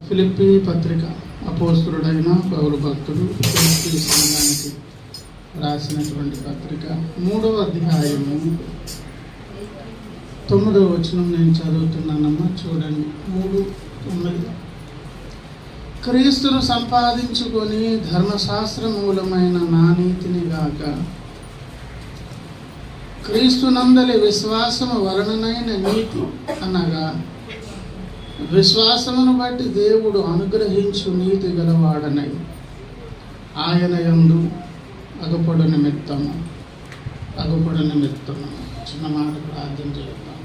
ఫిలిప్పీ పత్రిక అపోస్తులుడైన పౌలు భక్తుడు ఫిలిప్పీ సంఘానికి రాసినటువంటి పత్రిక 3వ అధ్యాయము 9వ వచనం నేను చదువుతున్నానమ్మా, చూడండి. 3:9 క్రీస్తును సంపాదించుకొని ధర్మశాస్త్ర మూలమైన నా నీతిని గాక క్రీస్తునందలి విశ్వాసము వలననైన నీతి అనగా విశ్వాసమును బట్టి దేవుడు అనుగ్రహించు నీతి గలవాడనై ఆయన యందు అగపడు నిమిత్తము చిన్న మాట ప్రార్థన చేద్దాం.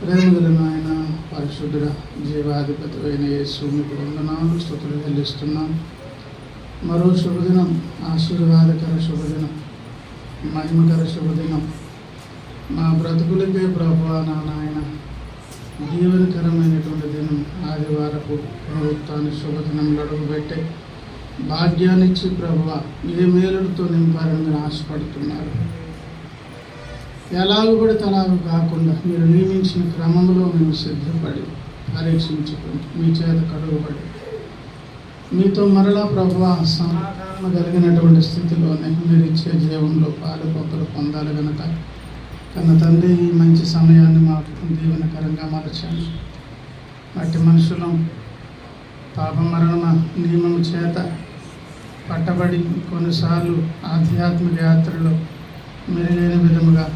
ప్రేమగల ఆయన పరిశుద్ధుడ జీవాధిపతి అయిన యేసు మీకు వందనాలు స్తుతులు చెల్లిస్తున్నాం. మరో శుభదినం, ఆశీర్వాదకర శుభదినం, మహిమకర శుభదినం మా బ్రతుకులకే ప్రభువా నాయన జీవనకరమైనటువంటి దినం, ఆదివారపు పునరుత్థాన శుభదినంలో అడుగుపెట్టే భాగ్యాన్నిచ్చి ప్రభువా ఏ మేలులతో నింపారని మీరు ఆశపడుతున్నారు. ఎలాగూ పడితే అలాగూ కాకుండా మీరు నియమించిన క్రమంలో మేము సిద్ధపడి పరీక్షించుకుంటూ మీ చేత కడుగుబడి మీతో మరలా ప్రభువా సమాధానం కలిగినటువంటి స్థితిలోనే మీరు ఇచ్చే జీవంలో పాలు పప్పులు పొందాలి కనుక కన్న తండ్రి ఈ మంచి సమయాన్ని మాకు దీవెనకరంగా మలచండి. అట్టి మనుషులం పాప మరణ నియమం చేత పట్టబడి కొన్నిసార్లు ఆధ్యాత్మిక యాత్రలో మెరుగైన విధముగా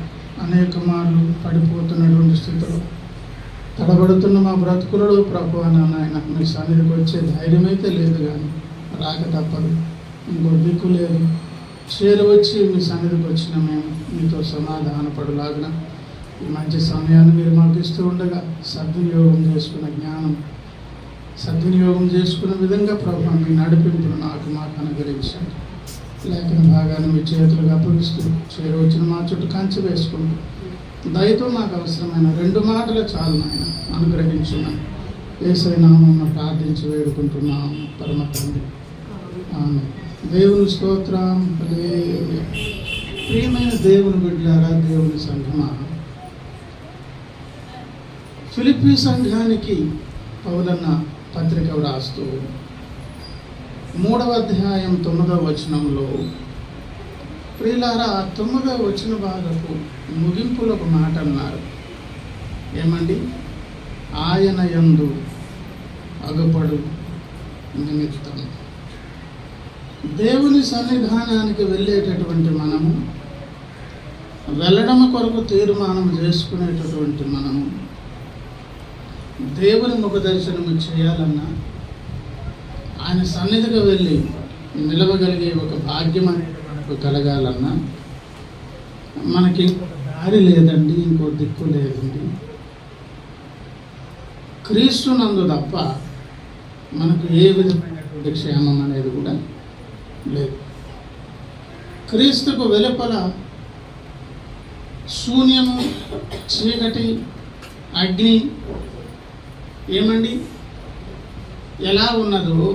అనేక మార్లు పడిపోతున్నటువంటి స్థితిలో తడబడుతున్న మా బ్రతుకులలో ప్రభువా నాయన మీ సన్నిధికి వచ్చే ధైర్యం అయితే లేదు, కానీ రాక తప్పదు, ఇంకో దిక్కు లేదు. చేరువచ్చి మీ సన్నిధికి వచ్చిన మేము మీతో సమాధానపడులాగిన ఈ మంచి సమయాన్ని మీరు మాకు ఇస్తూ ఉండగా సద్వినియోగం చేసుకున్న జ్ఞానం, సద్వినియోగం చేసుకునే విధంగా ప్రభువా మీ నడిపింపును మాకు అనుగ్రహించండి. లేఖన భాగాన్ని మీ చేతులకు అప్పగిస్తూ చేరువచ్చిన మా చుట్టూ కంచె వేసుకుంటూ దయతో మాకు అవసరమైన 2 మాటలు చాలు నాయన అనుగ్రహించున్నాం. యేసయ్య నామమున ప్రార్థించి వేడుకుంటున్నాము పరమ తండ్రి, ఆమేన్. దేవుని స్తోత్రం. హల్లెలూయా. ప్రియమైన దేవుని బిడ్డలారా, దేవుని సంఘమా, ఫిలిప్పీ సంఘానికి పౌలన్న పత్రిక వ్రాస్తూ 3వ అధ్యాయం 9వ వచనంలో ప్రియులారా 9వ వచన భాగపు ముగింపులో ఒక మాట అన్నారు. ఏమండి? ఆయన యందు అగపడు నిమిత్తం. దేవుని సన్నిధానానికి వెళ్ళేటటువంటి మనము, వెళ్ళడం కొరకు తీర్మానం చేసుకునేటటువంటి మనము, దేవుని ముఖ దర్శనము చేయాలన్నా, ఆయన సన్నిధిగా వెళ్ళి నిలవగలిగే ఒక భాగ్యం అనేది మనకు కలగాలన్నా మనకి ఇంకొక దారి లేదండి, ఇంకో దిక్కు లేదండి. క్రీస్తునందు తప్ప మనకు ఏ విధమైనటువంటి క్షేమం అనేది కూడా లేదు. క్రీస్తుకు వెలుపల శూన్యము, చీకటి, అగ్ని ఏమండి ఎలా ఉన్నదో,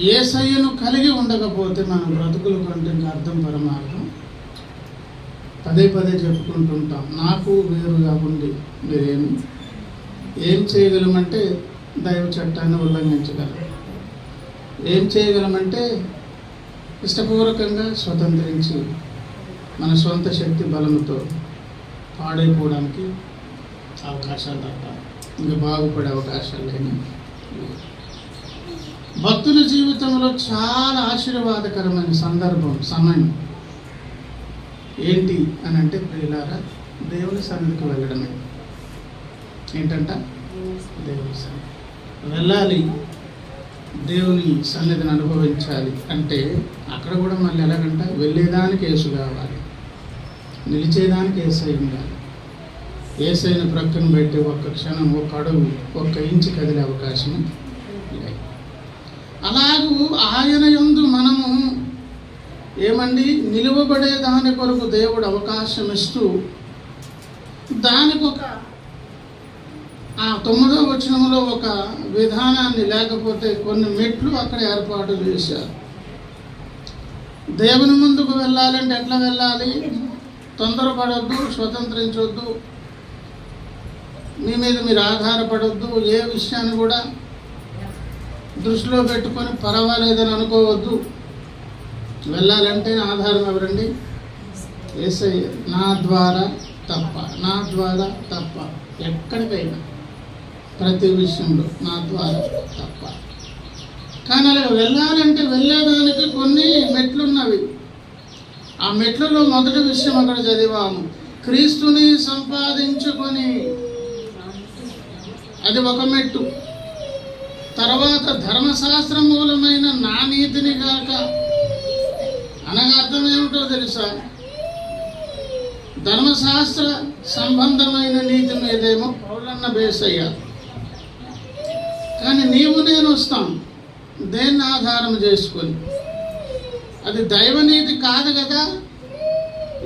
యేసయ్యను కలిగి ఉండకపోతే మన బ్రతుకుల కంటే ఇంకా అర్థం పరమార్థం పదే చెప్పుకుంటుంటాం. నాకు వేరుగా ఉండి మీరేమి ఏం చేయగలమంటే దైవ చట్టాన్ని ఉల్లంఘించగలం. ఏం చేయగలమంటే ఇష్టపూర్వకంగా స్వతంత్రించి మన సొంత శక్తి బలంతో పాడైపోవడానికి అవకాశాలు తప్ప ఇంకా బాగుపడే అవకాశాలు లేని. భక్తుల జీవితంలో చాలా ఆశీర్వాదకరమైన సమయం ఏంటి అని అంటే ప్రియులారా, దేవుని సన్నిధికి వెళ్ళడమే. ఏంటంట? దేవుని సన్నిధి వెళ్ళాలి, దేవుని సన్నిధిని అనుభవించాలి అంటే అక్కడ కూడా మళ్ళీ ఎలాగంట వెళ్ళేదానికి యేసు కావాలి, నిలిచేదానికి యేసయ్య ఉండాలి. యేసయ్యను ప్రక్కన పెట్టి ఒక్క క్షణం, ఒక్క అడుగు, ఒక్క ఇంచు కదిలే అవకాశం లేదు. అలాగూ ఆయన యందు మనము ఏమండి నిలువబడే దాని కొరకు దేవుడు అవకాశం ఇస్తూ దానికి ఒక 9వ వచనంలో ఒక విధానాన్ని, లేకపోతే కొన్ని మెట్లు అక్కడ ఏర్పాటు చేశారు. దేవుని ముందుకు వెళ్ళాలంటే ఎట్లా వెళ్ళాలి? తొందరపడొద్దు, స్వతంత్రించొద్దు, మీ మీద మీరు ఆధారపడొద్దు, ఏ విషయాన్ని కూడా దృష్టిలో పెట్టుకొని పర్వాలేదని అనుకోవద్దు. వెళ్ళాలంటే ఆధారం ఎవరండి? యేసయ్య. నా ద్వారా తప్ప ఎక్కడికైనా ప్రతి విషయంలో నా ద్వారా తప్ప. కానీ అలా వెళ్ళాలంటే వెళ్ళేదానికి కొన్ని మెట్లున్నవి. ఆ మెట్లలో మొదటి విషయం అక్కడ చదివాము, క్రీస్తుని సంపాదించుకొని, అది ఒక మెట్టు. తర్వాత ధర్మశాస్త్ర మూలమైన నా నీతిని గాక, అనగా అర్థం ఏమిటో తెలుసా? ధర్మశాస్త్ర సంబంధమైన నీతి మీదేమో పౌలన్న బేస్ అయ్యారు. కానీ నీవు నేను వస్తాం దేన్ని ఆధారం చేసుకొని. అది దైవనీతి కాదు కదా.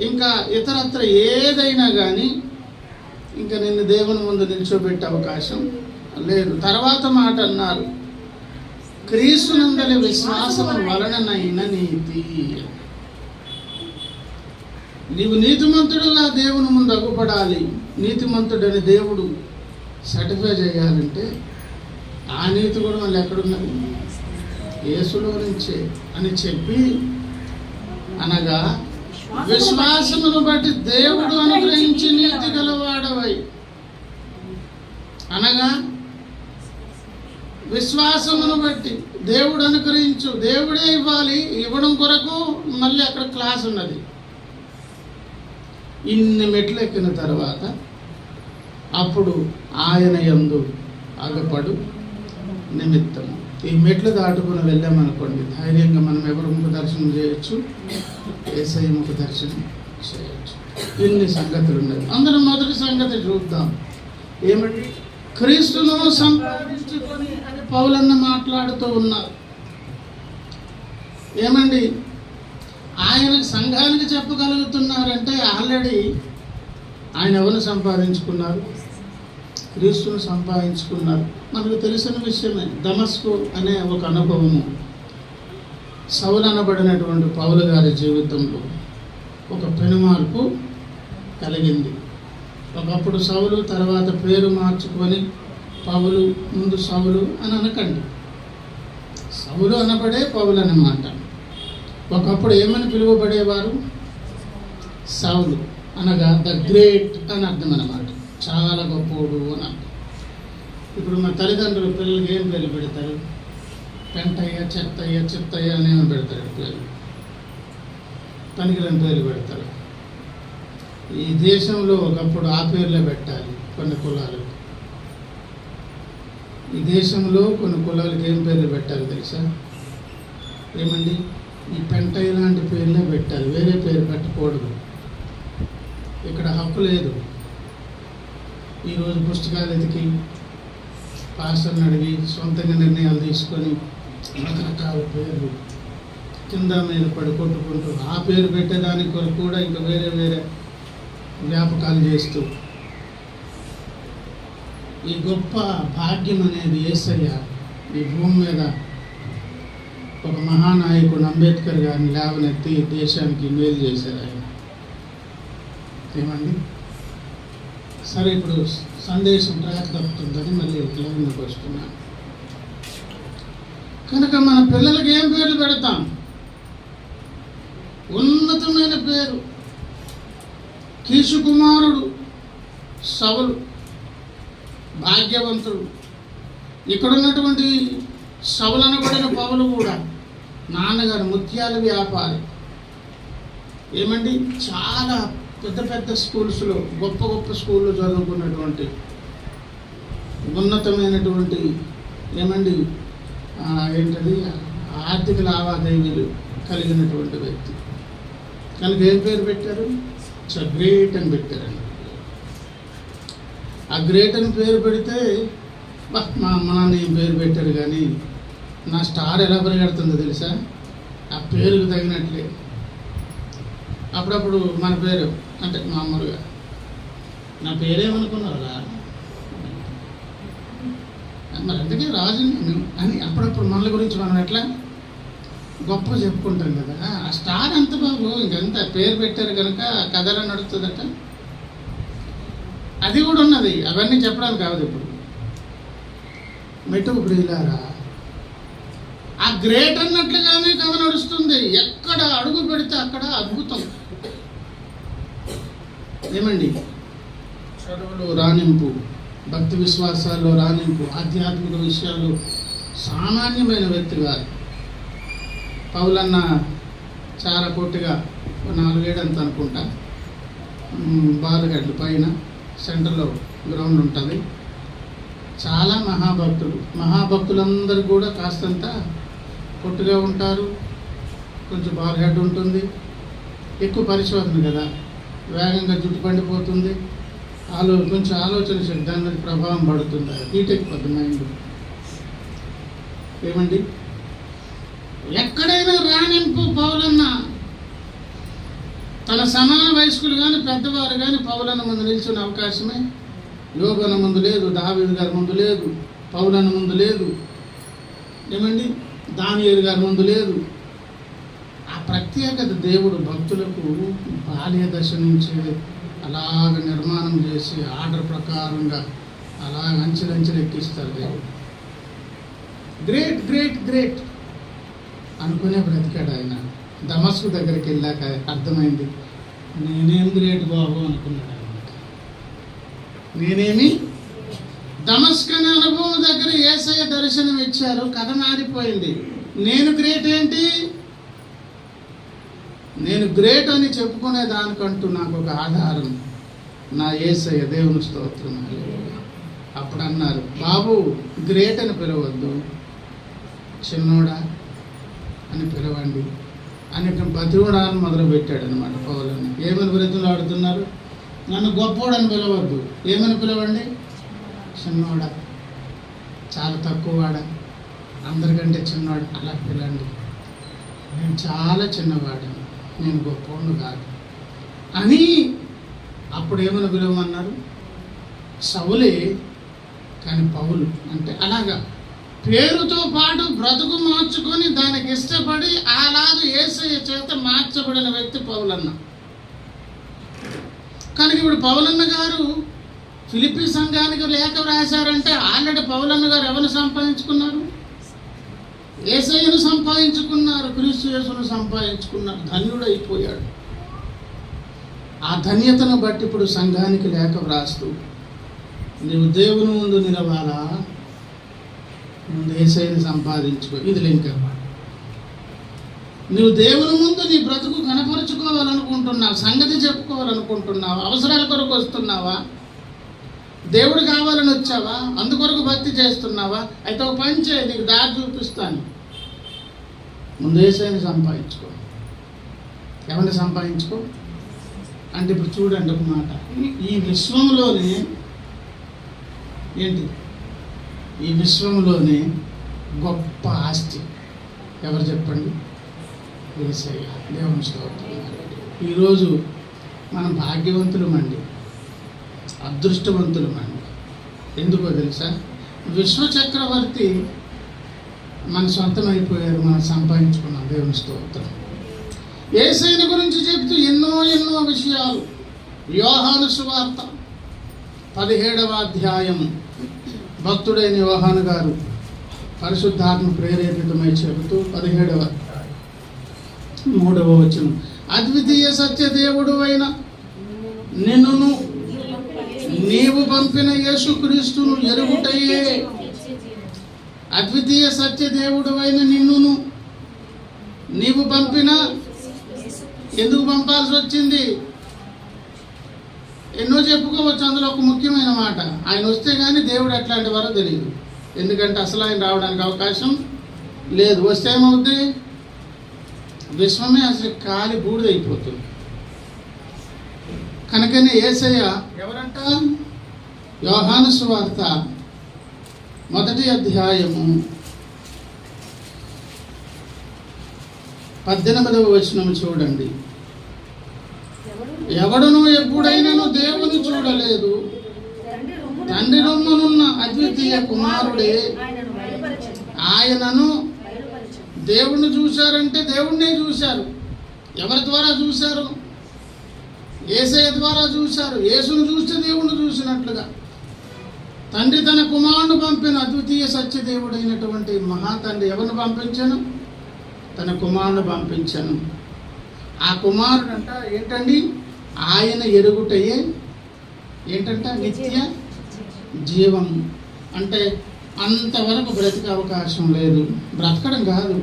ఇంకా ఇతరత్ర ఏదైనా కానీ ఇంకా నిన్ను దేవుని ముందు నిల్చోబెట్టే అవకాశం లేదు. తర్వాత మాట అన్నారు, క్రీస్తునందలి విశ్వాసం వలననైన నీతి. నీవు నీతిమంతుడుగా దేవుని ముందు అగుపడాలి. నీతిమంతుడని దేవుడు సర్టిఫై చేయాలంటే ఆ నీతి కూడా మళ్ళీ ఎక్కడున్నది? యేసులో నుంచే అని చెప్పి, అనగా విశ్వాసమును బట్టి దేవుడు అనుగ్రహించి నీతి గలవాడవై, అనగా విశ్వాసమును బట్టి దేవుడు అనుగ్రహించు, దేవుడే ఇవ్వాలి. ఇవ్వడం కొరకు మళ్ళీ అక్కడ క్లాస్ ఉన్నది. ఇన్ని మెట్లు ఎక్కిన తర్వాత అప్పుడు ఆయన యందు అగపడు నిమిత్తము. ఈ మెట్లు దాటుకుని వెళ్ళామనుకోండి, ధైర్యంగా మనం ఎవరి ముఖ దర్శనం చేయొచ్చు, యేసయ్య ముఖ దర్శనం చేయొచ్చు. ఇన్ని సంగతులు ఉన్నాయి. అందులో మొదటి సంగతి చూద్దాం. ఏమంటే క్రీస్తును సంపాదించుకొని అని పౌలన్న మాట్లాడుతూ ఉన్నారు. ఏమండి, ఆయన సంఘానికి చెప్పగలుగుతున్నారంటే ఆల్రెడీ ఆయన ఎవరిని సంపాదించుకున్నారు? క్రీస్తును సంపాదించుకున్నారు. మనకు తెలిసిన విషయమే. దమస్కు అనే ఒక అనుభవము సౌలు అనబడినటువంటి పౌలు గారి జీవితంలో ఒక పెనుమార్పు కలిగింది. ఒకప్పుడు సౌలు, తర్వాత పేరు మార్చుకొని పౌలు, ముందు సౌలు అని అనకండి, సౌలు అనబడే పౌలు అన్నమాట. ఒకప్పుడు ఏమని పిలువబడేవారు? సౌలు అనగా ద గ్రేట్ అని అర్థం అన్నమాట, చాలా గొప్పోడు అని అర్థం. ఇప్పుడు మా తల్లిదండ్రులు పిల్లలకి ఏం పేర్లు పెడతారు? పెంటయ్య, చెత్తయ్య, చిత్తయ్య అని ఏమని పెడతారు పేర్లు? పనికిరాని పేర్లు పెడతారు. ఈ దేశంలో ఒకప్పుడు ఆ పేర్లే పెట్టాలి కొన్ని కులాలు. ఈ దేశంలో కొన్ని కులాలకు ఏం పేర్లు పెట్టాలి తెలుసా? ఏమండి, ఈ పెంటయ్య లాంటి పేర్లే పెట్టాలి, వేరే పేరు పెట్టకూడదు. ఇక్కడ హక్కు లేదు. ఈరోజు పుస్తకాలు ఎతికి, పాస్టర్ని అడిగి, సొంతంగా నిర్ణయాలు తీసుకొని రకరకాల పేర్లు కింద మీద పడి కొట్టుకుంటూ ఆ పేరు పెట్టేదానికి కొరకు కూడా ఇంకా వేరే వేరే వ్యాపకాలు చేస్తూ, ఈ గొప్ప భాగ్యం అనేది యేసయ్య ఈ భూమి మీద ఒక మహానాయకుడు అంబేద్కర్ గారిని లేవనెత్తి దేశానికి మేలు చేశారు ఆయన. ఏమండి, సరే ఇప్పుడు సందేశం ట్రాక్ తప్పుతుందని మళ్ళీ లైన్లోకి వస్తున్నాను. కనుక మన పిల్లలకి ఏం పేర్లు పెడతాం? ఉన్నతమైన పేరు. కీసు కుమారుడు సౌలు భాగ్యవంతుడు. ఇక్కడ ఉన్నటువంటి సౌలు అనబడిన పౌలు కూడా నాన్నగారు ముత్యాల వ్యాపారి. ఏమండి, చాలా పెద్ద పెద్ద స్కూల్స్లో, గొప్ప గొప్ప స్కూల్లో చదువుకున్నటువంటి ఉన్నతమైనటువంటి ఏమండి ఏంటది ఆర్థిక లావాదేవీలు కలిగినటువంటి వ్యక్తి. కనుక ఏం పేరు పెట్టారు? గ్రేట్ అని పెట్టారండి. ఆ గ్రేట్ అని పేరు పెడితే మా అమ్మ నాన్న ఏం పేరు పెట్టారు, కానీ నా స్టార్ ఎలా పరిగెడుతుందో తెలుసా? ఆ పేరుకు తగినట్లే. అప్పుడప్పుడు మన పేరు అంటే మామూలుగా నా పేరేమనుకున్నారా మరి, అందుకే రాజు అని అప్పుడప్పుడు మనల గురించి మనం ఎట్లా గొప్ప చెప్పుకుంటాం కదా. ఆ స్టార్ అంత బాబు, ఇంకంత పేరు పెట్టారు కనుక కథలో నడుస్తుందట. అది కూడా ఉన్నది, అవన్నీ చెప్పడానికి కాదు. ఇప్పుడు మెట్టుకు ప్రియులారా, గ్రేట్ అన్నట్లుగానే కథ నడుస్తుంది. ఎక్కడ అడుగు పెడితే అక్కడ అద్భుతం. ఏమండి, చదువులో రాణింపు, భక్తి విశ్వాసాల్లో రాణింపు, ఆధ్యాత్మిక విషయాలు సామాన్యమైన వ్యక్తి కాదు. పౌలన్న చాలా పొట్టిగా 4 ఏడు అంత అనుకుంటా, బాలుగడ్డ పైన సెంటర్లో గ్రౌండ్ ఉంటుంది. చాలా మహాభక్తులందరూ కూడా కాస్తంత పొట్టుగా ఉంటారు, కొంచెం బాల్ హెడ్ ఉంటుంది, ఎక్కువ పరిశోధన కదా, వేగంగా జుట్టు పండిపోతుంది, కొంచెం ఆలోచన శక్తి దాని మీద ప్రభావం పడుతుంది, హీట్ ఎక్కువ మైండ్. ఏమండి, ఎక్కడైనా రాణింపు. పౌలన్న తన సమాన వయస్కులు కానీ పెద్దవారు కానీ పౌలన్న ముందు నిల్చున్న అవకాశమే. యోబన్న ముందు లేదు, దావీదు గారి ముందు లేదు, పౌలన్న ముందు లేదు, ఏమండి, దానియేలు గారి ముందు లేదు. ఆ ప్రత్యేకత దేవుడు భక్తులకు బాల్య దశ నుంచి అలాగ నిర్మాణం చేసి ఆర్డర్ ప్రకారంగా అలాగ అంచెలంచెలు ఎక్కిస్తారు దేవుడు. గ్రేట్ గ్రేట్ గ్రేట్ అనుకునే బ్రతికాడు ఆయన. దమస్కు దగ్గరికి వెళ్ళాక అర్థమైంది, నేనేం గ్రేట్ బాబు అనుకున్నాడు ఆయన. నేనేమి దమస్కు అనే అనుభవం దగ్గర యేసయ్య దర్శనం ఇచ్చారు, కథ మారిపోయింది. నేను గ్రేట్ ఏంటి? నేను గ్రేట్ అని చెప్పుకునే దానికంటూ నాకు ఒక ఆధారం నా యేసయ్య, దేవుని స్తోత్రం. అప్పుడు అన్నారు, బాబు గ్రేట్ అని పిలవద్దు, చిన్నోడా అని పిలవండి అని బతివడాన్ని మొదలుపెట్టాడు అనమాట పౌలని. ఏమని బ్రతులు ఆడుతున్నారు? నన్ను గొప్పోడని పిలవద్దు, ఏమని పిలవండి? చిన్నోడా, చాలా తక్కువవాడా, అందరికంటే చిన్నవాడు, అలా పిలండి. నేను చాలా చిన్నవాడని, నేను గొప్పవాడు కాదు అని. అప్పుడు ఏమని పిలవమన్నారు? సౌలే, కానీ పౌలు అంటే అలాగా పేరుతో పాటు బ్రతుకు మార్చుకొని దానికి ఇష్టపడి అలాగే యేసయ్య చేత మార్చబడిన వ్యక్తి పౌలన్న. కనుక ఇప్పుడు పౌలన్న గారు ఫిలిప్పీ సంఘానికి లేఖ రాశారంటే ఆల్రెడీ పౌలన్న గారు ఎవరిని సంపాదించుకున్నారు? యేసయ్యను సంపాదించుకున్నారు, క్రీస్తు యేసును సంపాదించుకున్నారు, ధన్యుడు అయిపోయాడు. ఆ ధన్యతను బట్టి ఇప్పుడు సంఘానికి లేఖ వ్రాస్తూ, నీవు దేవుని ముందు నిలవాలా, ముందు యేసయ్యను సంపాదించుకో. ఇది లింక్ అన్నమాట. నువ్వు దేవుని ముందు నీ బ్రతుకు కనపరుచుకోవాలనుకుంటున్నావు, సంగతి చెప్పుకోవాలనుకుంటున్నావా, అవసరాల కొరకు వస్తున్నావా, దేవుడు కావాలని వచ్చావా, అందుకొరకు భక్తి చేస్తున్నావా? అయితే ఒక పని చేయి, నీకు దారి చూపిస్తాను. ముందు యేసయ్యను సంపాదించుకో. ఎవరిని సంపాదించుకో అంటే ఇప్పుడు చూడండి ఒక మాట, ఈ విశ్వంలోనే ఏంటి, ఈ విశ్వంలోనే గొప్ప ఆస్తి ఎవరు చెప్పండి? యేసయ్య, దేవుని స్తోత్రం. ఈరోజు మనం భాగ్యవంతులమండి, అదృష్టవంతులమండి. ఎందుకో తెలుసా? విశ్వచక్రవర్తి మన సొంతమైపోయారు, మనం సంపాదించుకున్నాం. దేవుని స్తోత్రం. యేసయ్యను గురించి చెప్తూ ఎన్నో విషయాలు. యోహాను సువార్త 17వ అధ్యాయము భక్తుడైన యోహాను గారు పరిశుద్ధాత్మ ప్రేరేపితమై చెబుతూ 17వ 3వ వచనం, అద్వితీయ సత్య దేవుడు అయిన నిన్నును నీవు పంపిన యేసుక్రీస్తును ఎరుగుటయే. అద్వితీయ సత్య దేవుడు అయిన నిన్నును నీవు పంపిన, ఎందుకు పంపాల్సి వచ్చింది? ఎన్నో చెప్పుకోవచ్చు, అందులో ఒక ముఖ్యమైన మాట, ఆయన వస్తే కానీ దేవుడు ఎట్లాంటి వారో తెలియదు. ఎందుకంటే అసలు ఆయన రావడానికి అవకాశం లేదు. వస్తే ఏమవుద్ది? విశ్వమే అసలు కాలి బూడిదైపోతుంది. కనుకనే యేసయ్య ఎవరంట? యోహాను సువార్త 1వ అధ్యాయము 18వ వచనం చూడండి. ఎవడును ఎప్పుడైనాను దేవుని చూడలేదు, తండ్రి రొమ్మనున్న అద్వితీయ కుమారుడే ఆయనను. దేవుణ్ణి చూశారంటే దేవుణ్ణే చూశారు. ఎవరి ద్వారా చూశారు? యేసయ్య ద్వారా చూశారు. యేసును చూస్తే దేవుణ్ణి చూసినట్లుగా. తండ్రి తన కుమారుడు పంపిన అద్వితీయ సత్యదేవుడైనటువంటి మహాతండ్రి ఎవరిని పంపించను? తన కుమారుడు పంపించను. ఆ కుమారుడు అంట ఏంటండి? ఆయన ఎరుగుటయే ఏంటంట? నిత్య జీవం. అంటే అంతవరకు బ్రతికే అవకాశం లేదు. బ్రతకడం కాదు,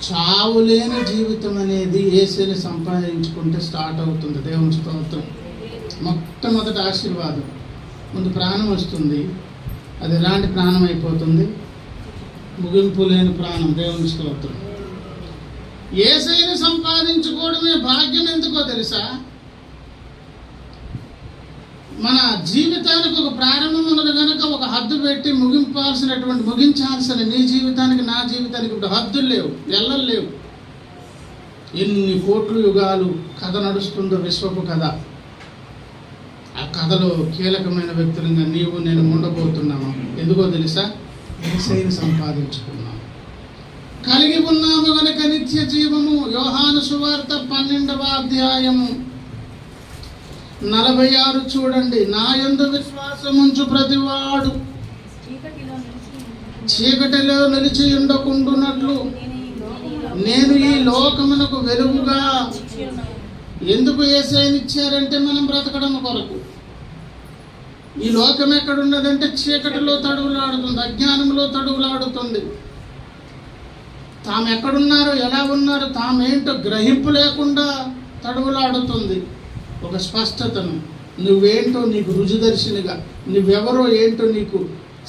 చావులేని జీవితం అనేది యేసుని సంపాదించుకుంటే స్టార్ట్ అవుతుంది. దేవుని స్తోత్రం. మొట్టమొదటి ఆశీర్వాదం. ముందు ప్రాణం వస్తుంది. అది ఎలాంటి ప్రాణం అయిపోతుంది? ముగింపు లేని ప్రాణం. దేవుని స్తోత్రం. యేసుని సంపాదించుకోవడమే భాగ్యం. ఎందుకో తెలుసా? మన జీవితానికి ఒక ప్రారంభం ఉన్నది కనుక ఒక హద్దు పెట్టి ముగించాల్సిన నీ జీవితానికి నా జీవితానికి ఇప్పుడు హద్దులు లేవు, ఎల్లలు లేవు. ఎన్ని కోట్ల యుగాలు కథ నడుస్తుందో విశ్వపు కథ. ఆ కథలో కీలకమైన వ్యక్తులుగా నీవు నేను ఉండబోతున్నాము. ఎందుకో తెలుసా? యేసయ్యను సంపాదించుకున్నాము, కలిగి ఉన్నాము కనుక నిత్య జీవము. యోహాను సువార్త 12వ అధ్యాయము 46 చూడండి. నా యందు విశ్వాసముంచు ప్రతివాడు చీకటిలో నిలిచి ఉండకుండునట్లు నేను ఈ లోకమునకు వెలుగుగా. ఎందుకు యేసయ్యను ఇచ్చారంటే మనం బ్రతకడం కొరకు. ఈ లోకం ఎక్కడున్నదంటే చీకటిలో తడువులాడుతుంది, అజ్ఞానంలో తడువులాడుతుంది. తాము ఎక్కడున్నారో, ఎలా ఉన్నారో, తామేంటో గ్రహింపు లేకుండా తడువులాడుతుంది. ఒక స్పష్టతను, నువ్వేంటో నీకు రుజుదర్శినిగా, నువ్వెవరో ఏంటో నీకు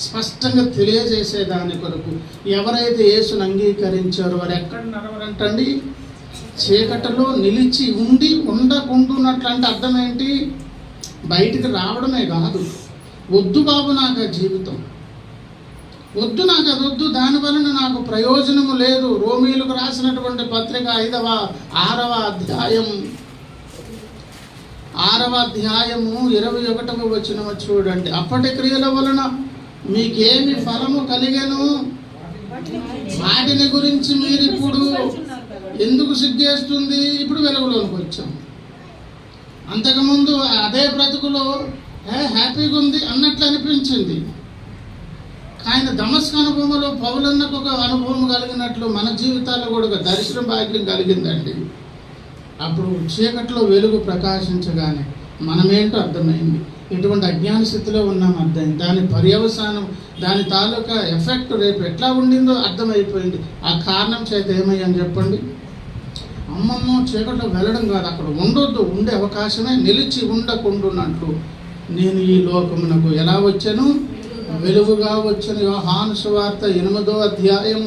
స్పష్టంగా తెలియజేసేదాని కొరకు ఎవరైతే యేసును అంగీకరించారో వారు ఎక్కడ నడవరంటండి? చీకటిలో నిలిచి ఉండకుండున్నట్లు. అంటే అర్థం ఏంటి? బయటికి రావడమే కాదు. వద్దు బాబు నాకు ఆ జీవితం, వద్దు, నాకు అది వద్దు, దాని వలన నాకు ప్రయోజనము లేదు. రోమీలకు రాసినటువంటి పత్రిక 6వ అధ్యాయం 21వ వచనము చూడండి. అప్పటి క్రియల వలన మీకేమి ఫలము కలిగెను? వాటిని గురించి మీరు ఇప్పుడు ఎందుకు సిగ్గేస్తుంది? ఇప్పుడు వెలుగులోకి వచ్చాం. అంతకుముందు అదే బ్రతుకులో హ్యాపీగా ఉంది అన్నట్లు అనిపించింది. ఆయన దమస్కు అనుభవంలో పౌలన్నకు ఒక అనుభవం కలిగినట్లు మన జీవితాల్లో కూడా ఒక దర్శన భాగ్యం కలిగిందండి. అప్పుడు చీకట్లో వెలుగు ప్రకాశించగానే మనమేంటో అర్థమైంది. ఎటువంటి అజ్ఞాన స్థితిలో ఉన్నాం అర్థమైంది. దాని పర్యవసానం, దాని తాలూకా ఎఫెక్ట్ రేపు ఎట్లా ఉండిందో అర్థమైపోయింది. ఆ కారణం చేత ఏమయ్యాని చెప్పండి? అమ్మమ్మో చీకట్లో వెళ్ళడం కాదు, అక్కడ ఉండొద్దు, ఉండే అవకాశమే, నిలిచి ఉండకుండున్నట్లు నేను ఈ లోకమునకు ఎలా వచ్చాను? వెలుగుగా వచ్చాను. యోహాను సువార్త 8వ అధ్యాయం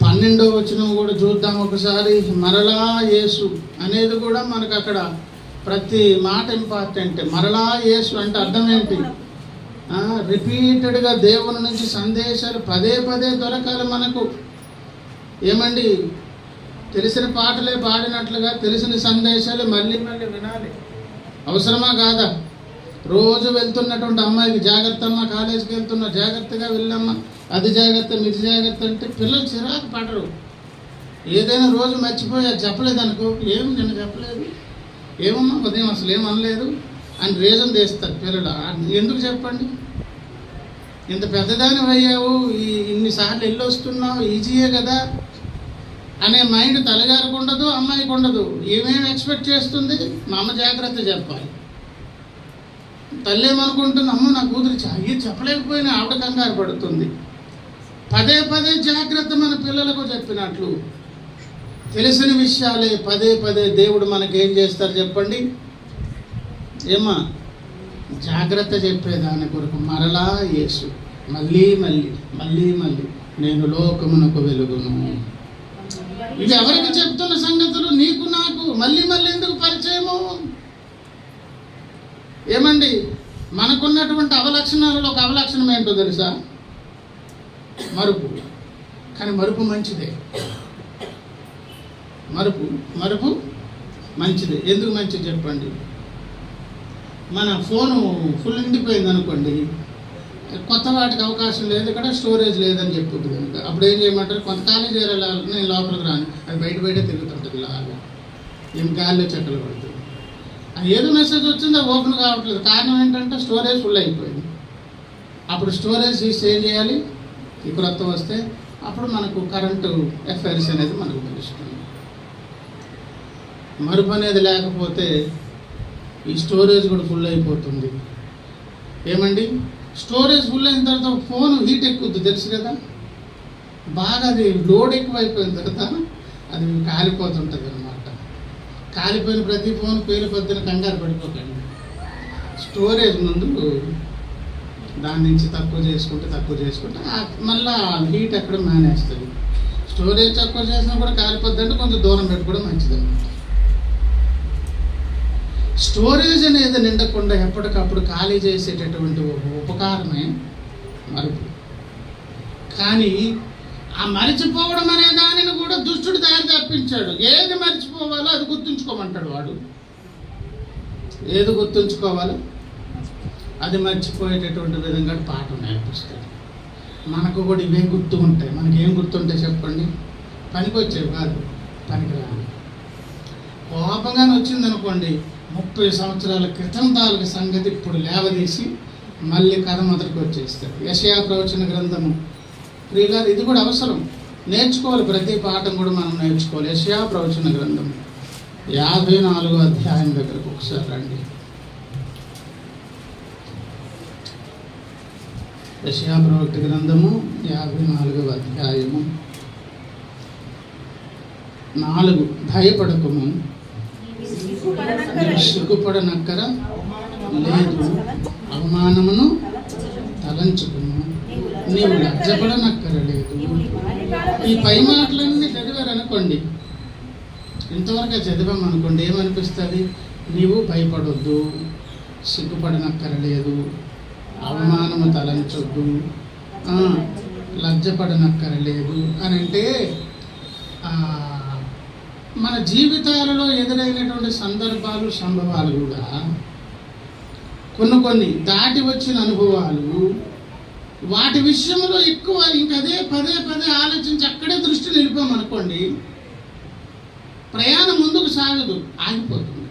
12వ వచనం కూడా చూద్దాం ఒకసారి. మరలా యేసు అనేది కూడా మనకు అక్కడ ప్రతి మాట ఇంపార్టెంట్. మరలా యేసు అంటే అర్థం ఏంటి? రిపీటెడ్గా దేవుని నుంచి సందేశాలు పదే దొరకాలి మనకు. ఏమండి, తెలిసిన పాటలే పాడినట్లుగా తెలిసిన సందేశాలు మళ్ళీ వినాలి. అవసరమా కాదా? రోజు వెళ్తున్నటువంటి అమ్మాయికి జాగ్రత్త అమ్మ, కాలేజీకి వెళ్తున్నా జాగ్రత్తగా వెళ్ళమ్మా, అది జాగ్రత్త, ఇది జాగ్రత్త అంటే పిల్లలు చిరాకు పడరు. ఏదైనా రోజు మర్చిపోయి అది చెప్పలేదు అనుకో, ఏమి నిన్న చెప్పలేదు, ఏమమ్మా ఉదయం అసలు ఏమనలేదు అని రీజన్ తీస్తారు పిల్లలు. ఎందుకు చెప్పండి? ఇంత పెద్దదాని అయ్యావు, ఇన్నిసార్లు వెళ్ళొస్తున్నావు, ఈజీయే కదా అనే మైండ్ తల్లిగారికి ఉండదు, అమ్మాయికి ఉండదు. ఏమేమి ఎక్స్పెక్ట్ చేస్తుంది? మా అమ్మ జాగ్రత్త చెప్పాలి. తల్లి ఏమనుకుంటుంది? అమ్మ నా కూతురు ఇది చెప్పలేకపోయినా ఆవిడ కంగారు పడుతుంది. పదే జాగ్రత్త మన పిల్లలకు చెప్పినట్లు తెలిసిన విషయాలే పదే దేవుడు మనకేం చేస్తారు చెప్పండి? ఏమా జాగ్రత్త చెప్పేదాని కొరకు మరలా యేసు మళ్ళీ నేను లోకమునకు వెలుగును. ఇవి ఎవరికి చెప్తున్న సంగతులు? నీకు నాకు మళ్ళీ ఎందుకు పరిచయము? ఏమండి, మనకున్నటువంటి అవలక్షణాలలో ఒక అవలక్షణం ఏంటో తెలుసా? మరుపు. కానీ మరుపు మంచిదే. మరుపు మంచిదే. ఎందుకు మంచిది చెప్పండి? మన ఫోను ఫుల్ నిండిపోయింది అనుకోండి, కొత్త వాటికి అవకాశం లేదు, ఇక్కడ స్టోరేజ్ లేదని చెప్పుద్ది కనుక అప్పుడు ఏం చేయమంటారు? కొంతకాలం చేరాలి, నేను లోపలికి రాను, అది బయట తిరుగుతుంటుంది లాగా, ఏం గాల్లో చెక్కలు పడుతుంది. ఏదో మెసేజ్ వచ్చిందో ఓపెన్ కావట్లేదు. కారణం ఏంటంటే స్టోరేజ్ ఫుల్ అయిపోయింది. అప్పుడు స్టోరేజ్ ఏం చేయాలి? ఈ క్రొత్త వస్తే అప్పుడు మనకు కరెంటు ఎఫ్ఐఆర్స్ అనేది మనకు తెలుస్తుంది. మరుపు అనేది లేకపోతే ఈ స్టోరేజ్ కూడా ఫుల్ అయిపోతుంది. ఏమండి, స్టోరేజ్ ఫుల్ అయిన తర్వాత ఫోన్ హీట్ ఎక్కుద్ది, తెలుసు కదా. బాగా అది లోడ్ ఎక్కువైపోయిన తర్వాత అది కాలిపోతుంటుంది అనమాట. కాలిపోయిన ప్రతి ఫోన్ పేలిపోద్దని కంగారు పడిపోకండి. స్టోరేజ్ ముందు దాని నుంచి తక్కువ చేసుకుంటే మళ్ళీ హీట్ ఎక్కడ మానేస్తుంది. స్టోరేజ్ తక్కువ చేసినా కూడా కాలిపోద్ది అంటే కొంచెం దూరం పెట్టుకోవడం మంచిదన్నమాట. స్టోరేజ్ అనేది నిండకుండా ఎప్పటికప్పుడు ఖాళీ చేసేటటువంటి ఉపకారమే మరుపు. కానీ ఆ మరిచిపోవడం అనే దానిని కూడా దుష్టుడు దారి తప్పించాడు. ఏది మరిచిపోవాలో అది గుర్తుంచుకోమంటాడు వాడు. ఏది గుర్తుంచుకోవాలో అది మర్చిపోయేటటువంటి విధంగా పాఠం నేర్పిస్తాడు. మనకు కూడా ఇవే గుర్తు ఉంటాయి. మనకి ఏం గుర్తుంటాయి చెప్పండి? పనికి వచ్చేవి కాదు, పనికిరాని. కోపంగానే వచ్చిందనుకోండి, 30 సంవత్సరాల క్రితం తాలూకు సంగతి ఇప్పుడు లేవదీసి మళ్ళీ కథ మొదటికి వచ్చేస్తాడు. యెషయా ప్రవచన గ్రంథము ప్రియులారా, ఇది కూడా అవసరం, నేర్చుకోవాలి. ప్రతి పాఠం కూడా మనం నేర్చుకోవాలి. యెషయా ప్రవచన గ్రంథం 54వ అధ్యాయం దగ్గరకు ఒకసారి రండి. యెషయా ప్రవక్త గ్రంథము 54వ అధ్యాయము 4. భయపడకము, సిగ్గుపడనక్కర లేదు, అవమానమును తలంచుకును, నీవు లజ్జపడనక్కరలేదు. ఈ పై మాటలన్నీ చదివారనుకోండి, ఇంతవరకు చదివామనుకోండి, ఏమనిపిస్తుంది? నీవు భయపడొద్దు, సిగ్గుపడనక్కరలేదు, అవమానము తలంచొద్దు, లజ్జపడనక్కరలేదు అని అంటే మన జీవితాలలో ఎదురైనటువంటి సందర్భాలు, సంభవాలు కూడా కొన్ని దాటి వచ్చిన అనుభవాలు, వాటి విషయంలో ఎక్కువ ఇంకదే పదే ఆలోచించి అక్కడే దృష్టి నిలిపామనుకోండి, ప్రయాణం ముందుకు సాగదు, ఆగిపోతుంది.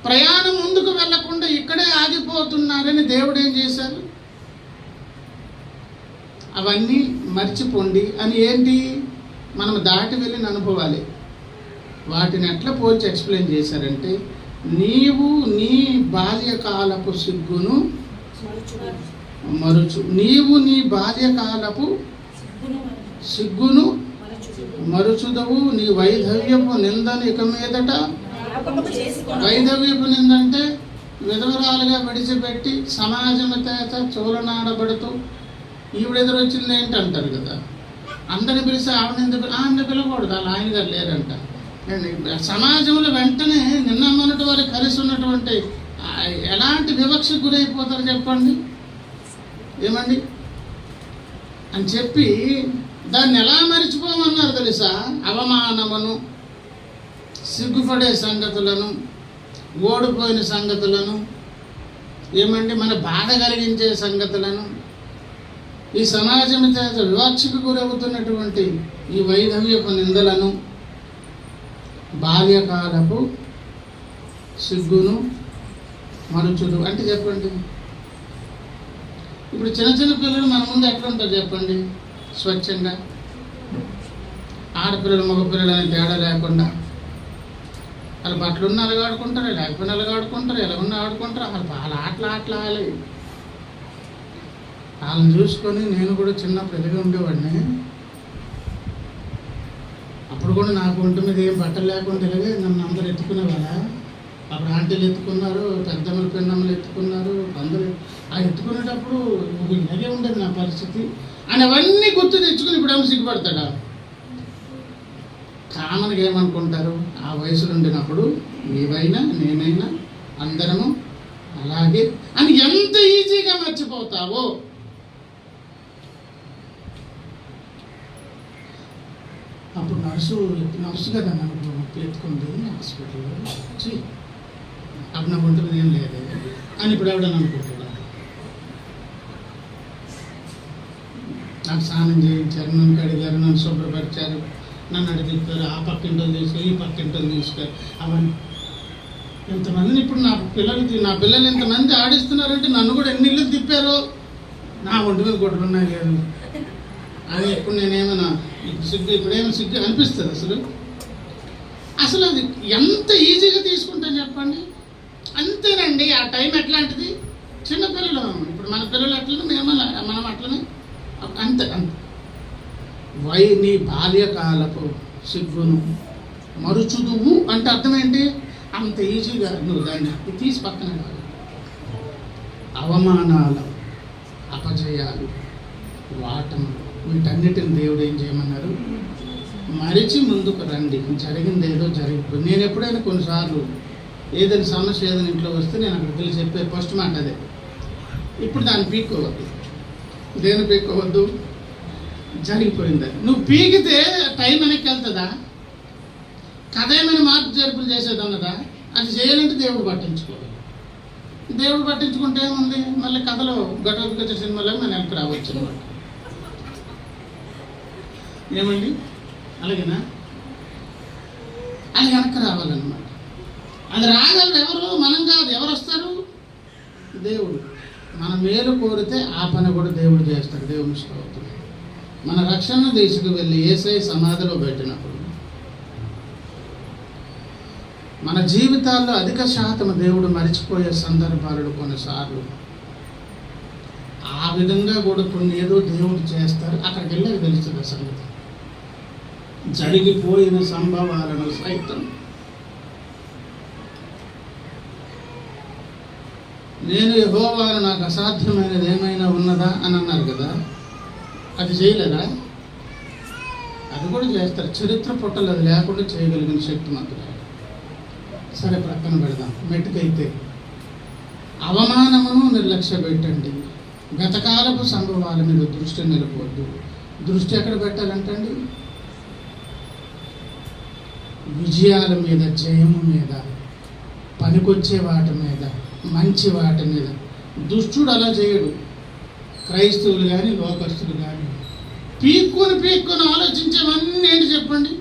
ప్రయాణం ముందుకు వెళ్లకుండా ఇక్కడే ఆగిపోతున్నారని దేవుడు ఏం చేశారు? అవన్నీ మర్చిపోండి అని. ఏంటి? మనం దాటి వెళ్ళిన అనుభవాలే. వాటిని ఎట్లా పోల్చి ఎక్స్ప్లెయిన్ చేశారంటే, నీవు నీ బాల్యకాలపు సిగ్గును మరుచు, నీవు నీ బాల్యకాలపు సిగ్గును మరుచుదవు, నీ వైధవ్యపు నిందను ఇక మీదట. వైధవ్యపు నింద అంటే విధవరాలుగా విడిచిపెట్టి సమాజం చేత చూలనాడబడుతూ ఈవిడెదురొచ్చింది ఏంటి అంటారు కదా. అందరిని పిలిస్తే ఆవిడ పిలవకూడదు, అలా ఆయన గారు లేరంట. సమాజంలో వెంటనే నిన్న మొన్నటి వారు కలిసి ఉన్నటువంటి ఎలాంటి వివక్షకు గురైపోతారు చెప్పండి? ఏమండి అని చెప్పి దాన్ని ఎలా మరిచిపోమన్నారు తెలుసా? అవమానమును, సిగ్గుపడే సంగతులను, ఓడిపోయిన సంగతులను, ఏమండి మన బాధ కలిగించే సంగతులను, ఈ సమాజం చేత వివక్షకు గురవుతున్నటువంటి ఈ వైధవ్యపు నిందలను, బాల్యకాలపు సిగ్గును మరుచుడు అంటే చెప్పండి. ఇప్పుడు చిన్న పిల్లలు మన ముందు ఎట్లా ఉంటారు చెప్పండి? స్వచ్ఛంగా, ఆడపిల్లలు మగపిల్లలు అనే తేడా లేకుండా వాళ్ళు బట్టలున్న అలగాడుకుంటారు, లేకపోయినా అలగాడుకుంటారు, ఎలా ఉన్నా ఆడుకుంటారు. వాళ్ళ ఆటలు ఆడాలి. వాళ్ళని చూసుకొని నేను కూడా చిన్నప్పుడు ఎదిగి ఉండేవాడిని. అప్పుడు కూడా నాకు ఒంటి మీద ఏం బట్టలు లేకుండా ఇలాగే నన్ను అందరూ ఎత్తుకునేవాళ్ళ. అప్పుడు ఆంటీలు ఎత్తుకున్నారు, పెద్దమ్మలు పిన్నమ్మలు ఎత్తుకున్నారు, అందరూ ఆ ఎత్తుకునేటప్పుడు ఇలాగే ఉండేది నా పరిస్థితి అని అవన్నీ గుర్తు తెచ్చుకుని ఇప్పుడు ఏమో సిగ్గుపడతాడా? కామన్గా ఏమనుకుంటారు? ఆ వయసు ఉండినప్పుడు నీవైనా నేనైనా అందరము అలాగే అని ఎంత ఈజీగా మర్చిపోతావో. అప్పుడు నర్సు కదా నన్ను ఎత్తుకుంది హాస్పిటల్లో. అప్పుడు నాకు ఉంటుంది ఏం లేదు అని ఇప్పుడు ఎవడని అనుకుంటున్నాను. నాకు స్నానం చేయించారు, నన్ను కడిగారు, నన్ను శుభ్రపరిచారు, నన్ను అడిగిస్తారు, ఆ పక్కింటో తీసుకొని ఈ పక్కింటో తీసుకొని అవన్నీ. ఇంతమందిని ఇప్పుడు నా పిల్లలు ఇంతమంది ఆడిస్తున్నారంటే నన్ను కూడా ఎన్ని ఇల్లు తిప్పారో నా ఒంటి మీద కొట్టుకున్నాయి లేదు. అది ఎప్పుడు నేనేమైనా ఇప్పుడేమో సిగ్గు అనిపిస్తుంది అసలు అది ఎంత ఈజీగా తీసుకుంటాను చెప్పండి. అంతేనండి. ఆ టైం ఎట్లాంటిది, చిన్నపిల్లలు. ఇప్పుడు మన పిల్లలు ఎట్లనే మనం అట్లనే అంతే. నీ బాల్యకాలపు సిగ్గును మరుచుదువు అంటే అర్థం ఏంటి? అంత ఈజీగా నువ్వు దాన్ని తీసి పక్కన కాదు. అవమానాలు, అపజయాలు, వాటములు, వీటన్నిటిని దేవుడు ఏం చేయమన్నారు? మరిచి ముందుకు రండి. జరిగింది ఏదో జరిగిపోయింది. నేను ఎప్పుడైనా కొన్నిసార్లు ఏదైనా సమస్య ఏదైనా ఇంట్లో వస్తే నేను అక్కడికి వెళ్ళి చెప్పే ఫస్ట్ మాట అదే, ఇప్పుడు దాన్ని పీక్కోవద్దు. దేని పీక్కోవద్దు? జరిగిపోయింది. నువ్వు పీకితే టైం వెనక్కి వెళ్తుందా? కథ ఏమైనా మార్పు జరుపులు చేసేదన్నదా? అది చేయాలంటే దేవుడు పట్టించుకోవాలి. దేవుడు పట్టించుకుంటే ఏముంది? మళ్ళీ కథలో ఘటోత్కచ సినిమాలో మనం వెనక్కి రావచ్చు అనమాట. ఏమండి? అలాగేనా? అది వెనక్కి రావాలన్నమాట. అది రాగలరు ఎవరు? మనం కాదు. ఎవరు వస్తారు? దేవుడు. మన మేలు కోరితే ఆ పని కూడా దేవుడు చేస్తాడు. దేవుని స్తోత్రం. మన రక్షణను తీసుకువెళ్ళి యేసయ్య సమాధిలో పెట్టినప్పుడు మన జీవితాల్లో అధిక శాతం దేవుడు మరిచిపోయే సందర్భాలు కొన్నిసార్లు. ఆ విధంగా కూడా కొన్ని ఏదో దేవుడు చేస్తారు. అక్కడికి వెళ్ళాక తెలుస్తుంది ఆ సంగతి. జరిగిపోయిన సంభవాలను సైతం నేను యెహోవాను, నాకు అసాధ్యమైనది ఏమైనా ఉన్నదా అని అన్నారు కదా. అది చేయలేదా? అది కూడా చేస్తారు. చరిత్ర పుట్టలు అది లేకుండా చేయగలిగిన శక్తి మాత్రం. సరే, ప్రక్కన పెడదాం. మెట్టుకైతే అవమానమును నిర్లక్ష్య పెట్టండి. గతకాలపు సంభవాల మీద దృష్టి నిలపవద్దు. దృష్టి ఎక్కడ పెట్టాలంటండి? విజయాల మీద, జయము మీద, పనికొచ్చే వాటి మీద, మంచి వాటి మీద. దుష్టుడు అలా చేయడు. క్రైస్తవులు కానీ లోకస్తులు కానీ పీక్కొని ఆలోచించేవన్నీ ఏంటి చెప్పండి?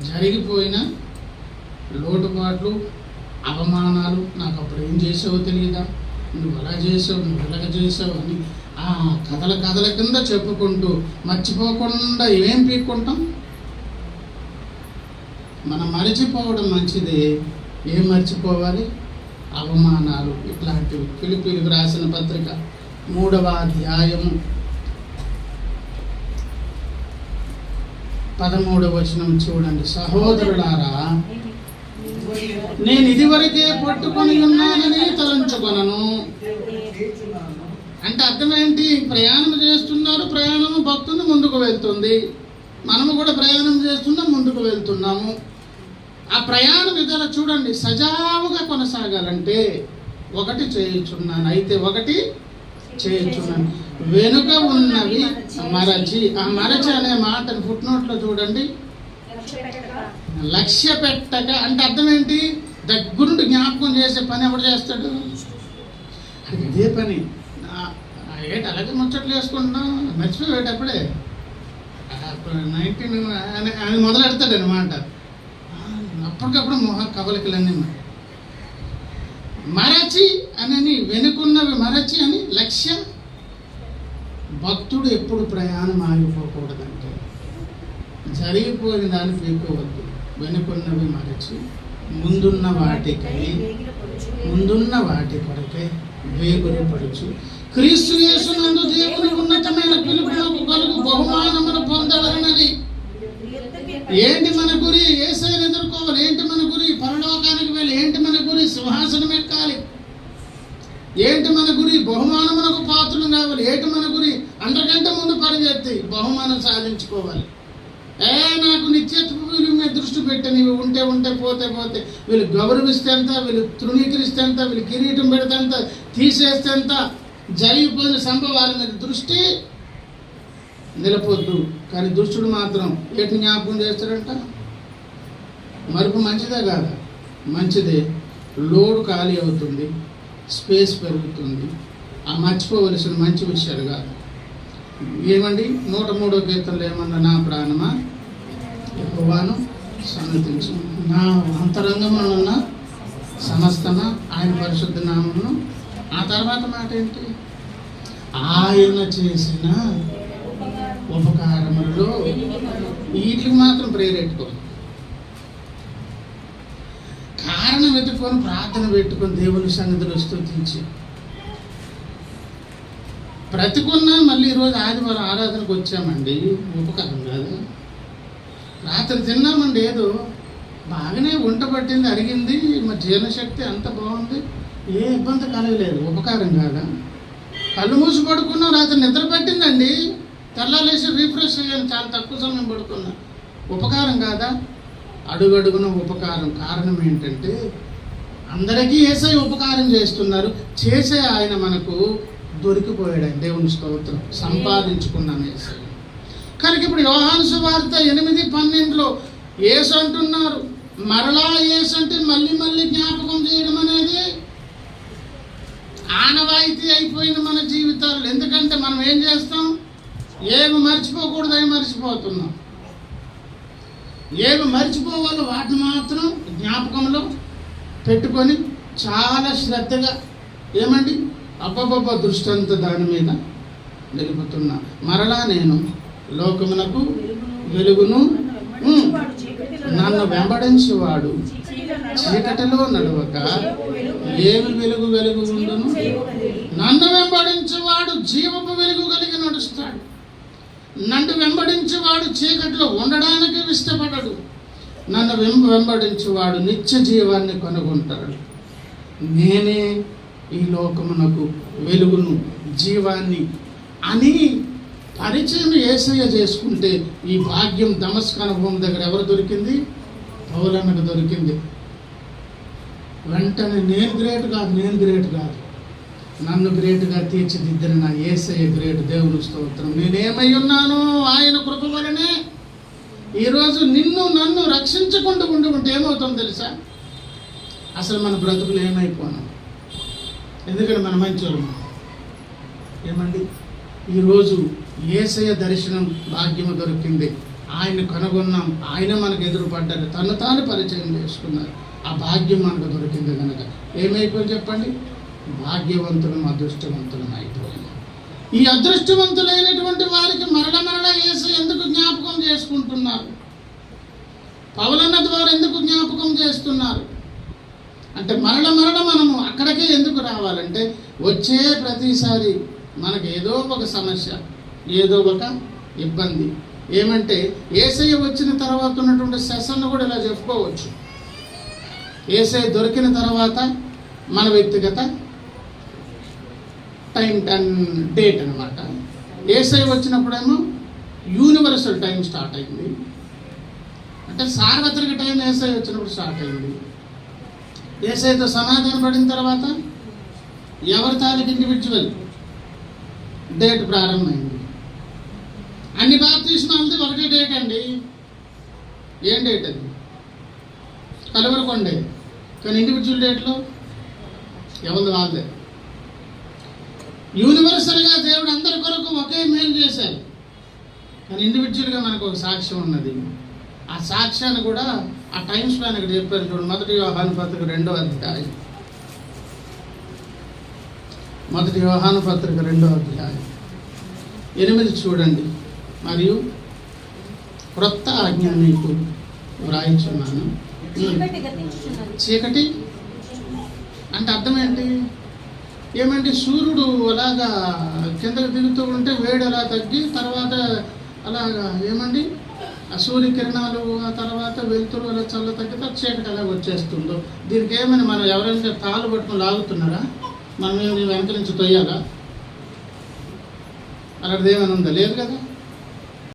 జరిగిపోయిన లోటుపాట్లు, అవమానాలు. నాకు అప్పుడు ఏం చేసావో తెలియదా, నువ్వు అలా చేసావు, నువ్వు ఇలాగ చేసావు అని ఆ కథల కింద చెప్పుకుంటూ మర్చిపోకుండా ఏం పీక్కుంటాం? మనం మర్చిపోవడం మంచిదే. ఏం మర్చిపోవాలి? అవమానాలు, ఇట్లాంటివి. ఫిలిప్పీయులకు రాసిన పత్రిక 3వ అధ్యాయము 13వ వచనం చూడండి. సహోదరులారా, నేను ఇదివరకే పట్టుకొని ఉన్నానని తలంచుకొనను. అంటే అర్థమేంటి? ప్రయాణం చేస్తున్నారు. ప్రయాణము భక్తుని ముందుకు వెళ్తుంది. మనము కూడా ప్రయాణం చేస్తున్నాం, ముందుకు వెళ్తున్నాము. ఆ ప్రయాణ విధాలు చూడండి. సజావుగా కొనసాగాలంటే ఒకటి చేయుచున్నాను, అయితే ఒకటి చేయుచున్నాను, వెనుక ఉన్నవి మరచి. ఆ మరచి అనే మాటను ఫుట్నోట్లో చూడండి. లక్ష్య పెట్టక అంటే అర్థం ఏంటి? దగ్గరుండి జ్ఞాపకం చేసే పని ఎవడు చేస్తాడు? ఇదే పని. ఏంటి అలాగే ముచ్చట్లు వేసుకుంటున్నాం, మర్చిపోయేటప్పుడే 19 అని మొదలెడతాడు అనమాట. అప్పటికప్పుడు మొహ కవలికలన్నీ మరచి అని, వెనుకున్నవి మరచి అని లక్ష్యం. భక్తుడు ఎప్పుడు ప్రయాణం ఆగిపోకూడదంటే జరిగిపోయిన దాన్ని పీకోవద్దు. వెనుకున్నవి మరచి ముందున్న వాటి కొరకే వేగులు పడుచు క్రీస్తు యేసునందు దేవుని ఉన్నతమైన పిలుపులకు కలుగు బహుమానమును పొందవలనని. ఏంటి మన గురి? యేసయ్యను ఎదుర్కోవాలి. ఏంటి మన గురి? పరలోకానికి వెళ్ళి. ఏంటి మన గురి? సింహాసనం ఎక్కాలి. ఏంటి మన గురి? బహుమానమునకు పాత్రలు కావాలి. ఏంటి మన గురి? అందరికంటే ముందు పరిగెత్తి బహుమానం సాధించుకోవాలి. నాకు నిత్యత్వ విలువ మీద దృష్టి పెట్టి నీవు ఉంటే పోతే వీళ్ళు గౌరవిస్తే ఎంత, వీళ్ళు తృణీకరిస్తే ఎంత, వీళ్ళు కిరీటం పెడితే ఎంత, తీసేస్తే ఎంత, జరిగిపోయిన సంభవాల మీద దృష్టి నిలపొద్దు. కానీ దుష్టుడు మాత్రం ఎటు జ్ఞాపకం చేస్తాడంట? మరుపు మంచిదే కాదా? మంచిదే. లోడ్ ఖాళీ అవుతుంది, స్పేస్ పెరుగుతుంది. ఆ మర్చిపోవలసిన మంచి విషయాలు కాదు. ఏమండి 103వ కీర్తనలో ఏమన్నా, నా ప్రాణమా యెహోవాను సన్నతించు, నా అంతరంగంలో ఉన్న సమస్తమా ఆయన పరిశుద్ధ నామమును. ఆ తర్వాత మాట ఏంటి? ఆయన చేసిన ఉపకారములలో వీటికి మాత్రం ప్రేరెట్టుకో, కారణం వెతుక్కొని ప్రార్థన పెట్టుకొని దేవుని సన్నిధిలో స్తుతించి బ్రతికున్నా మళ్ళీ ఈరోజు ఆదివారం ఆరాధనకు వచ్చామండి, ఉపకారం కాదు. రాత్రి తిన్నామండి, ఏదో బాగానే వంట పట్టింది, అరిగింది, మా జీర్ణశక్తి అంత బాగుంది, ఏ ఇబ్బంది కలగలేదు, ఉపకారం కాదా? కళ్ళు మూసి పడుకున్నాం, రాత్రి నిద్ర పట్టిందండి, తెల్లాలేసి రీఫ్రెష్ అయ్యాను, చాలా తక్కువ సమయం పడుకున్నా, ఉపకారం కాదా? అడుగడుగున ఉపకారం. కారణం ఏంటంటే అందరికీ యేసయ్య ఉపకారం చేస్తున్నారు, చేసే ఆయన మనకు దొరికిపోయాడు. దేవుని స్తోత్రం. సంపాదించుకున్నాం యేసయ్య. కనుక ఇప్పుడు యోహాను సువార్త 8:12 యేసు అంటున్నారు, మరలా యేసు అంటే మళ్ళీ మళ్ళీ జ్ఞాపకం చేయడం అనేది ఆనవాయితీ అయిపోయింది మన జీవితాల్లో. ఎందుకంటే మనం ఏం చేస్తాం? ఏమి మర్చిపోకూడదు అవి మర్చిపోతున్నాం, ఏమి మర్చిపోవాలో వాటిని మాత్రం జ్ఞాపకంలో పెట్టుకొని చాలా శ్రద్ధగా ఏమండి అబ్బబ్బబ్బ దృష్టి అంతా దాని మీద నిలుపుతున్నా. మరలా నేను లోకమునకు వెలుగును, నన్ను వెంబడించేవాడు చీకటిలో నడవక ఏమి వెలుగు ఉండును. నన్ను వెంబడించేవాడు జీవపు వెలుగు కలిగి నడుస్తాడు. నన్ను వెంబడించేవాడు చీకటిలో ఉండడానికి ఇష్టపడడు. నన్ను వెంబడించేవాడు నిత్య జీవాన్ని కనుగొంటాడు. నేనే ఈ లోకమునకు వెలుగును, జీవాన్ని అని పరిచయం యేసయ్య చేసుకుంటే ఈ భాగ్యం దమస్కు అనుభవం దగ్గర ఎవరు దొరికింది? పౌలన్నకు దొరికింది. వెంటనే నేను గ్రేట్ కాదు, నన్ను గ్రేట్గా తీర్చిదిద్దిన నా యేసయ్య గ్రేట్. దేవుని స్తోత్రం. నేనేమై ఉన్నానో ఆయన కృప వలనే ఈరోజు నన్ను రక్షించకుండా ఉంటే ఏమవుతుందో తెలుసా? అసలు మన బ్రతుకులు ఏమైపోను. ఎందుకంటే మన మంచోళ్ళం. ఏమండి ఈరోజు యేసయ్య దర్శనం భాగ్యము దొరికింది, ఆయన కనుగొన్నాం, ఆయన మనకు ఎదురుపడ్డారు, తను తాను పరిచయం చేసుకున్నారు. ఆ భాగ్యం మనకు దొరికింది కనుక ఏమైపోయి చెప్పండి? భాగ్యవంతులం అదృష్టవంతులం అయిపోయింది. ఈ అదృష్టవంతులైనటువంటి వారికి మరల యేసయ్య ఎందుకు జ్ఞాపకం చేసుకుంటున్నారు? పౌలన్న ద్వారా ఎందుకు జ్ఞాపకం చేస్తున్నారు అంటే మరల మనము అక్కడికే ఎందుకు రావాలంటే వచ్చే ప్రతిసారి మనకు ఏదో ఒక సమస్య, ఏదో ఒక ఇబ్బంది. ఏమంటే యేసయ్య వచ్చిన తర్వాత ఉన్నటువంటి సెషన్ను కూడా ఇలా చెప్పుకోవచ్చు. యేసయ్య దొరికిన తర్వాత మన వ్యక్తిగత టైం అండ్ డేట్ అనమాట. యేసయ్య వచ్చినప్పుడేమో యూనివర్సల్ టైం స్టార్ట్ అయింది, అంటే సార్వత్రిక టైం యేసయ్య వచ్చినప్పుడు స్టార్ట్ అయింది. యేసయ్యతో సమాధానం పడిన తర్వాత ఎవరి తాలూకు ఇండివిజువల్ డేట్ ప్రారంభమైంది. అన్ని బాప్తిస్మాలది ఒకటే డేట్ అండి. ఏం డేట్ అది? కలవరకొండే. కానీ ఇండివిజువల్ డేట్లో ఎవరిది వాళ్ళదే. యూనివర్సల్గా దేవుడు అందరి కొరకు ఒకే మేలు చేశారు, కానీ ఇండివిజువల్గా మనకు ఒక సాక్ష్యం ఉన్నది. ఆ సాక్ష్యాన్ని కూడా ఆ టైం స్పాన్ ఇక్కడ చెప్పారు చూడండి. 1 యోహాను పత్రిక 2వ అధ్యాయం. 1 యోహాను పత్రిక 2వ అధ్యాయం 8 చూడండి. మరియు క్రొత్త ఆజ్ఞను మీకు వ్రాయించున్నాను. చీకటి అంటే అర్థం ఏంటి? ఏమంటే సూర్యుడు అలాగా కిందకు దిగుతూ ఉంటే వేడి అలా తగ్గి తర్వాత అలాగా ఏమండి ఆ సూర్యకిరణాలు ఆ తర్వాత వెలుతురు అలా చల్ల తగ్గితే చీకటి అలాగ వచ్చేస్తుందో. దీనికి ఏమైనా మనం ఎవరైనా తాళ్ళు పట్టుకుని లాగుతున్నారా? మనం ఏమి వెనక నుంచి తొయ్యాలా? అలాంటిది ఏమైనా ఉందా? లేదు కదా.